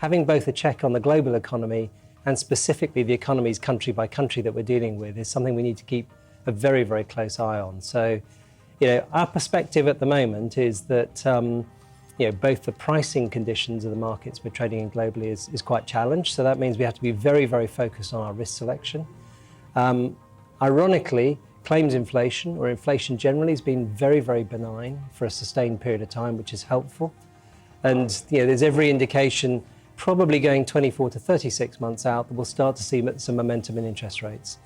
having both a check on the global economy and specifically the economies country by country that we're dealing with is something we need to keep a very, very close eye on. So, our perspective at the moment is that both the pricing conditions of the markets we're trading in globally is quite challenged. So that means we have to be very, very focused on our risk selection. Ironically, claims inflation or inflation generally has been very, very benign for a sustained period of time, which is helpful. And there's every indication probably going 24 to 36 months out that we'll start to see some momentum in interest rates.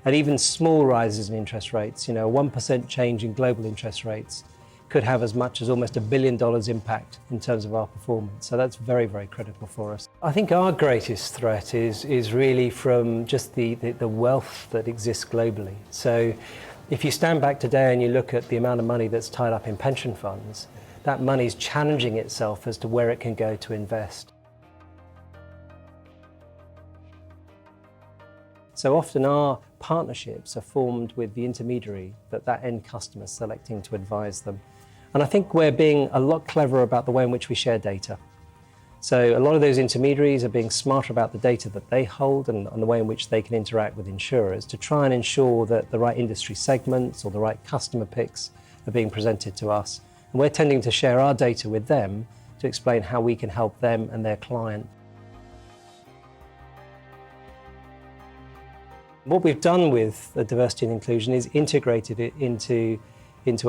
And even small rises in interest rates, a 1% change in global interest rates could have as much as almost $1 billion impact in terms of our performance. So that's very, very critical for us. I think our greatest threat is really from just the wealth that exists globally. So if you stand back today and you look at the amount of money that's tied up in pension funds, that money's challenging itself as to where it can go to invest. So often our partnerships are formed with the intermediary that end customer is selecting to advise them. And I think we're being a lot cleverer about the way in which we share data. So a lot of those intermediaries are being smarter about the data that they hold and the way in which they can interact with insurers to try and ensure that the right industry segments or the right customer picks are being presented to us. And we're tending to share our data with them to explain how we can help them and their client. What we've done with the diversity and inclusion is integrated it into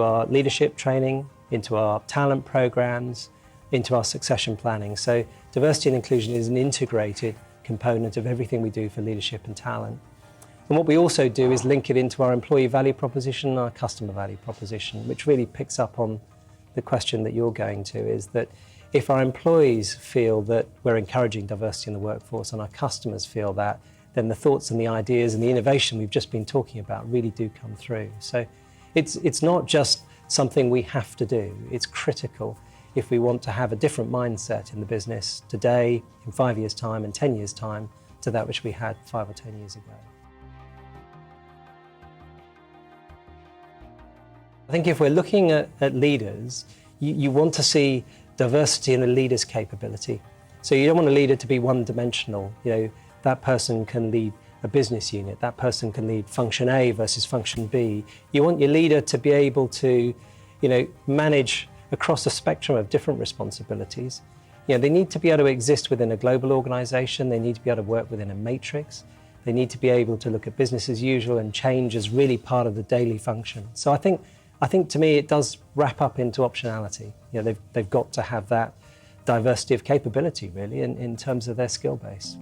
our leadership training, into our talent programs, into our succession planning. So diversity and inclusion is an integrated component of everything we do for leadership and talent. And what we also do is link it into our employee value proposition and our customer value proposition, which really picks up on the question that you're going to, is that if our employees feel that we're encouraging diversity in the workforce and our customers feel that, then the thoughts and the ideas and the innovation we've just been talking about really do come through. So it's not just something we have to do, it's critical if we want to have a different mindset in the business today, in 5 years' time and 10 years' time, to that which we had 5 or 10 years ago. I think if we're looking at leaders, you want to see diversity in a leader's capability. So you don't want a leader to be one-dimensional. That person can lead a business unit, that person can lead function A versus function B. You want your leader to be able to, manage across a spectrum of different responsibilities. They need to be able to exist within a global organization, they need to be able to work within a matrix, they need to be able to look at business as usual and change as really part of the daily function. So I think to me it does wrap up into optionality. They've got to have that diversity of capability really in terms of their skill base.